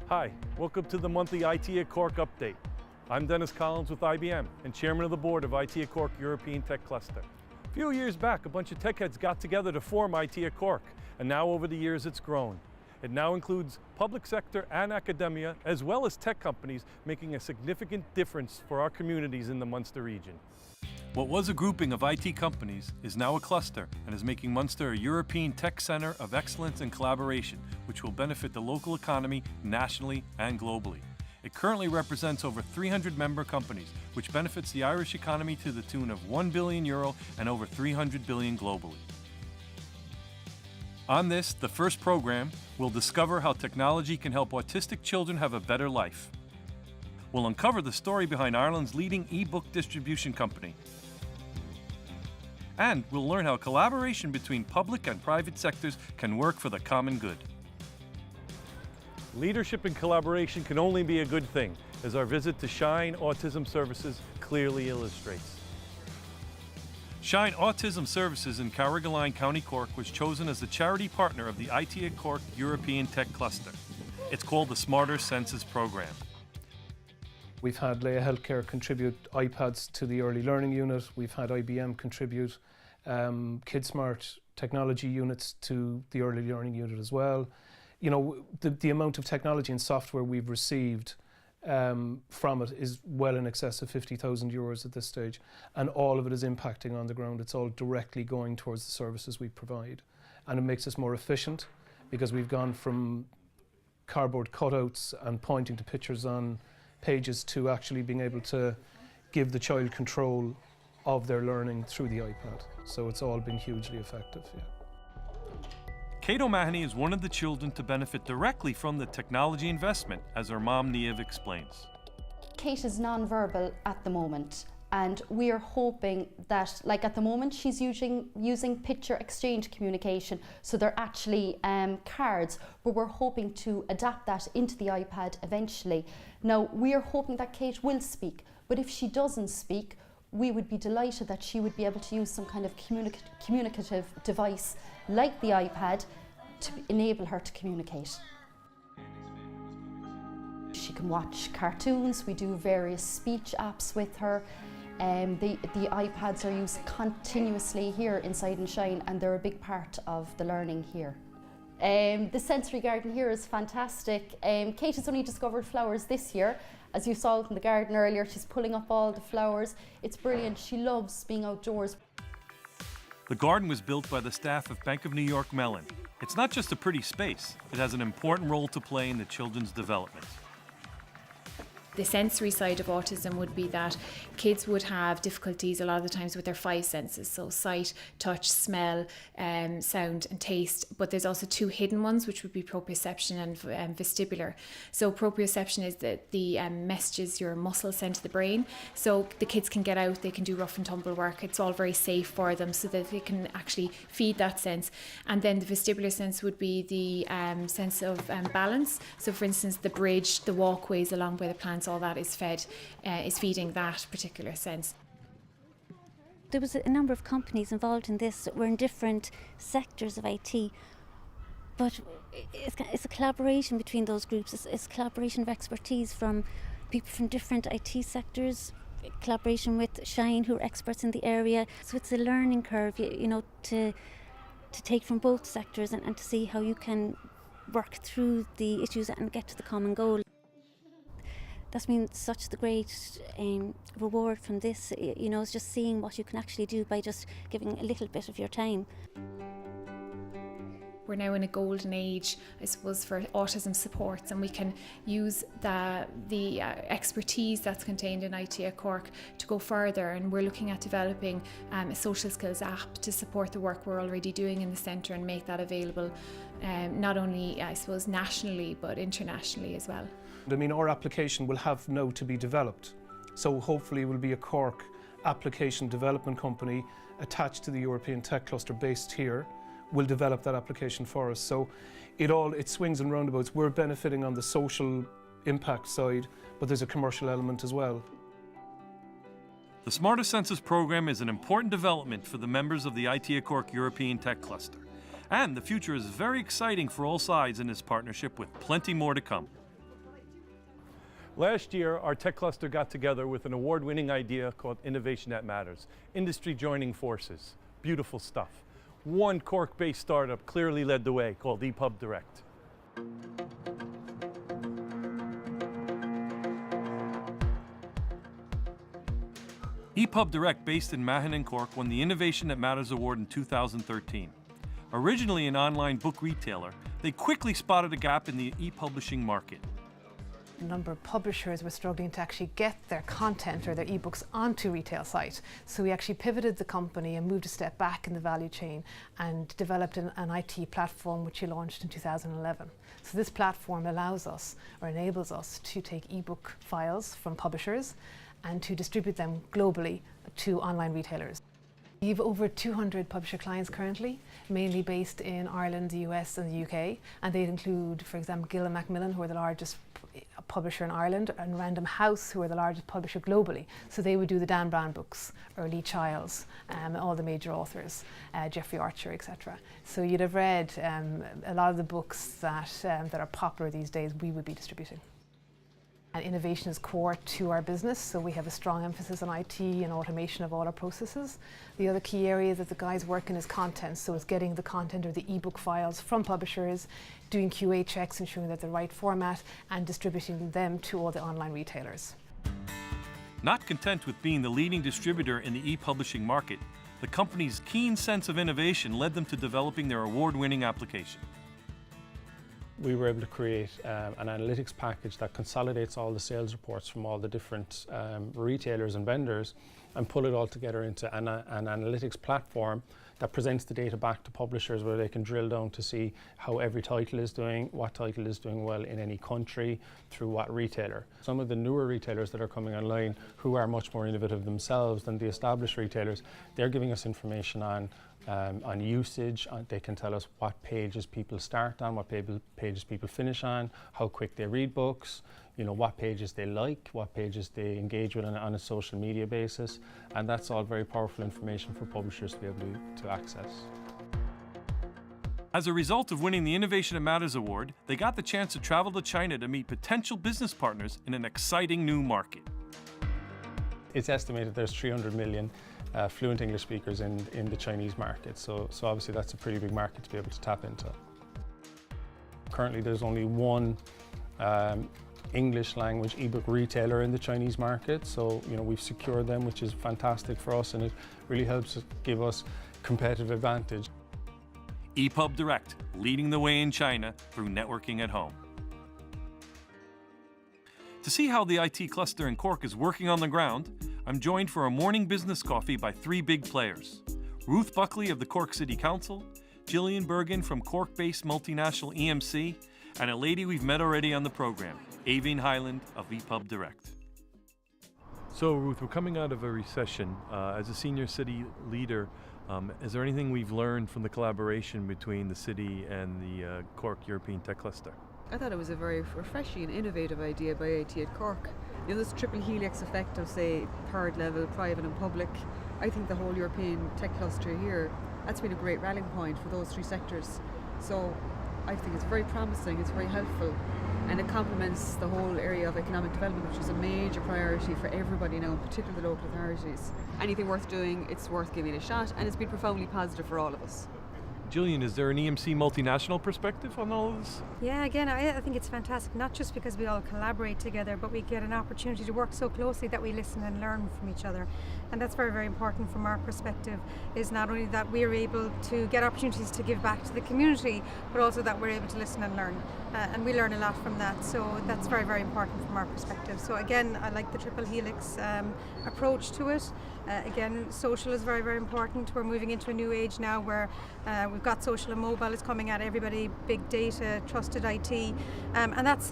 Hi, welcome to the monthly IT at Cork update. I'm Dennis Collins with IBM and chairman of the board of IT at Cork European Tech Cluster. A few years back, a bunch of tech heads got together to form IT at Cork, and now over the years it's grown. It now includes public sector and academia, as well as tech companies, making a significant difference for our communities in the Munster region. What was a grouping of IT companies is now a cluster and is making Munster a European tech centre of excellence and collaboration, which will benefit the local economy nationally and globally. It currently represents over 300 member companies, which benefits the Irish economy to the tune of €1 billion and over 300 billion globally. On this, the first program, we'll discover how technology can help autistic children have a better life. We'll uncover the story behind Ireland's leading e-book distribution company. And we'll learn how collaboration between public and private sectors can work for the common good. Leadership and collaboration can only be a good thing, as our visit to Shine Autism Services clearly illustrates. Shine Autism Services in Carrigaline, County Cork was chosen as the charity partner of the IT at Cork European Tech Cluster. It's called the Smarter Senses Programme. We've had Leia Healthcare contribute iPads to the early learning unit. We've had IBM contribute KidSmart technology units to the early learning unit as well. You know, the amount of technology and software we've received from it is well in excess of €50,000 at this stage, and all of it is impacting on the ground. It's all directly going towards the services we provide, and it makes us more efficient because we've gone from cardboard cutouts and pointing to pictures on pages to actually being able to give the child control of their learning through the iPad. So it's all been hugely effective. Yeah. Kate O'Mahony is one of the children to benefit directly from the technology investment, as her mom Niamh explains. Kate is non-verbal at the moment, and we are hoping that, like at the moment, she's using picture exchange communication, so they're actually cards, but we're hoping to adapt that into the iPad eventually. Now, we are hoping that Kate will speak, but if she doesn't speak, we would be delighted that she would be able to use some kind of communicative device like the iPad to enable her to communicate. She can watch cartoons, we do various speech apps with her. The iPads are used continuously here inside in Shine, and they're a big part of the learning here. The sensory garden here is fantastic. Kate has only discovered flowers this year. As you saw in the garden earlier, she's pulling up all the flowers. It's brilliant. She loves being outdoors. The garden was built by the staff of Bank of New York Mellon. It's not just a pretty space, it has an important role to play in the children's development. The sensory side of autism would be that kids would have difficulties a lot of the times with their five senses, so sight, touch, smell, sound and taste, but there's also two hidden ones, which would be proprioception and vestibular. So proprioception is the messages your muscles send to the brain, so the kids can get out, they can do rough and tumble work, it's all very safe for them so that they can actually feed that sense. And then the vestibular sense would be the sense of balance, so for instance the bridge, the walkways along where the plants, all that is feeding that particular sense. There was a number of companies involved in this that were in different sectors of IT, but it's a collaboration between those groups. It's a collaboration of expertise from people from different IT sectors, collaboration with Shine, who are experts in the area. So it's a learning curve, you know, to take from both sectors and to see how you can work through the issues and get to the common goal. That's been such the great reward from this, you know, it's just seeing what you can actually do by just giving a little bit of your time. We're now in a golden age, I suppose, for autism supports, and we can use the expertise that's contained in IT at Cork to go further, and we're looking at developing a social skills app to support the work we're already doing in the centre and make that available not only, I suppose, nationally but internationally as well. I mean, our application will have now to be developed, so hopefully it will be a Cork application development company attached to the European Tech Cluster based here will develop that application for us. So it swings and roundabouts. We're benefiting on the social impact side, but there's a commercial element as well. The Smarter Senses program is an important development for the members of the IT at Cork European Tech Cluster. And the future is very exciting for all sides in this partnership, with plenty more to come. Last year, our tech cluster got together with an award-winning idea called Innovation That Matters. Industry joining forces. Beautiful stuff. One Cork-based startup clearly led the way, called EPUB Direct. EPUB Direct, based in Mahon and Cork, won the Innovation That Matters Award in 2013. Originally an online book retailer, they quickly spotted a gap in the e-publishing market. A number of publishers were struggling to actually get their content or their ebooks onto retail site. So we actually pivoted the company and moved a step back in the value chain and developed an IT platform which we launched in 2011. So this platform allows us or enables us to take ebook files from publishers and to distribute them globally to online retailers. We have over 200 publisher clients currently, mainly based in Ireland, the US and the UK, and they include, for example, Gill & Macmillan, who are the largest publisher in Ireland, and Random House, who are the largest publisher globally. So they would do the Dan Brown books, or Lee Childs, all the major authors, Jeffrey Archer, etc. So you'd have read a lot of the books that are popular these days, we would be distributing. And innovation is core to our business, so we have a strong emphasis on IT and automation of all our processes. The other key area that the guys work in is content, so it's getting the content or the ebook files from publishers, doing QA checks, ensuring that they're the right format, and distributing them to all the online retailers. Not content with being the leading distributor in the e-publishing market, the company's keen sense of innovation led them to developing their award-winning application. We were able to create an analytics package that consolidates all the sales reports from all the different retailers and vendors and pull it all together into an analytics platform that presents the data back to publishers where they can drill down to see how every title is doing, what title is doing well in any country, through what retailer. Some of the newer retailers that are coming online who are much more innovative themselves than the established retailers, they're giving us information on usage. They can tell us what pages people start on, what pages people finish on, how quick they read books, you know, what pages they like, what pages they engage with on a social media basis, and that's all very powerful information for publishers to be able to access. As a result of winning the Innovation That Matters Award, they got the chance to travel to China to meet potential business partners in an exciting new market. It's estimated there's 300 million fluent English speakers in the Chinese market, so obviously that's a pretty big market to be able to tap into. Currently there's only one English language ebook retailer in the Chinese market, so you know we've secured them, which is fantastic for us, and it really helps give us competitive advantage. EPUB Direct, leading the way in China through networking at home. To see how the IT cluster in Cork is working on the ground, I'm joined for a morning business coffee by three big players. Ruth Buckley of the Cork City Council, Gillian Bergen from Cork-based multinational EMC, and a lady we've met already on the program, Aoibhinn Hyland of EPUB Direct. So Ruth, we're coming out of a recession. As a senior city leader, is there anything we've learned from the collaboration between the city and the Cork European Tech Cluster? I thought it was a very refreshing and innovative idea by IT at Cork. You know, this triple helix effect of, say, third level, private and public. I think the whole European tech cluster here, that's been a great rallying point for those three sectors. So I think it's very promising, it's very helpful, and it complements the whole area of economic development, which is a major priority for everybody now, particularly the local authorities. Anything worth doing, it's worth giving it a shot, and it's been profoundly positive for all of us. Gillian, is there an EMC multinational perspective on all of this? Yeah, again, I think it's fantastic, not just because we all collaborate together, but we get an opportunity to work so closely that we listen and learn from each other. And that's very, very important from our perspective, is not only that we're able to get opportunities to give back to the community, but also that we're able to listen and learn. And we learn a lot from that, so that's very, very important from our perspective. So again, I like the triple helix approach to it. Again, social is very, very important. We're moving into a new age now where we've got social and mobile is coming at everybody, big data, trusted IT, and that's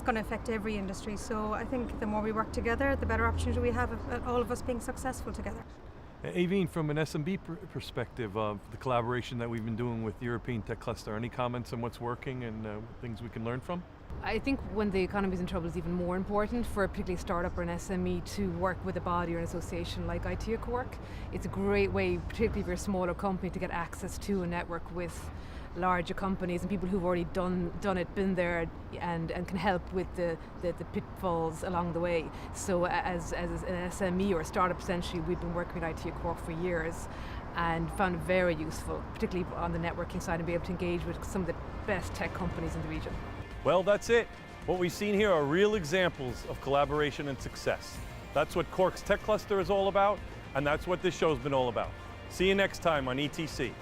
going to affect every industry. So I think the more we work together, the better opportunity we have of all of us being successful together. Aoibhinn, from an SMB perspective of the collaboration that we've been doing with European Tech Cluster, any comments on what's working and things we can learn from? I think when the economy is in trouble, it's even more important for a particularly startup or an SME to work with a body or an association like IT at Cork. It's a great way, particularly if you're a smaller company, to get access to a network with larger companies and people who've already done it, been there, and can help with the pitfalls along the way. So as an SME or a startup, essentially, we've been working with IT Cork for years and found it very useful, particularly on the networking side, and be able to engage with some of the best tech companies in the region. Well, that's it. What we've seen here are real examples of collaboration and success. That's what Cork's Tech Cluster is all about, and that's what this show's been all about. See you next time on ETC.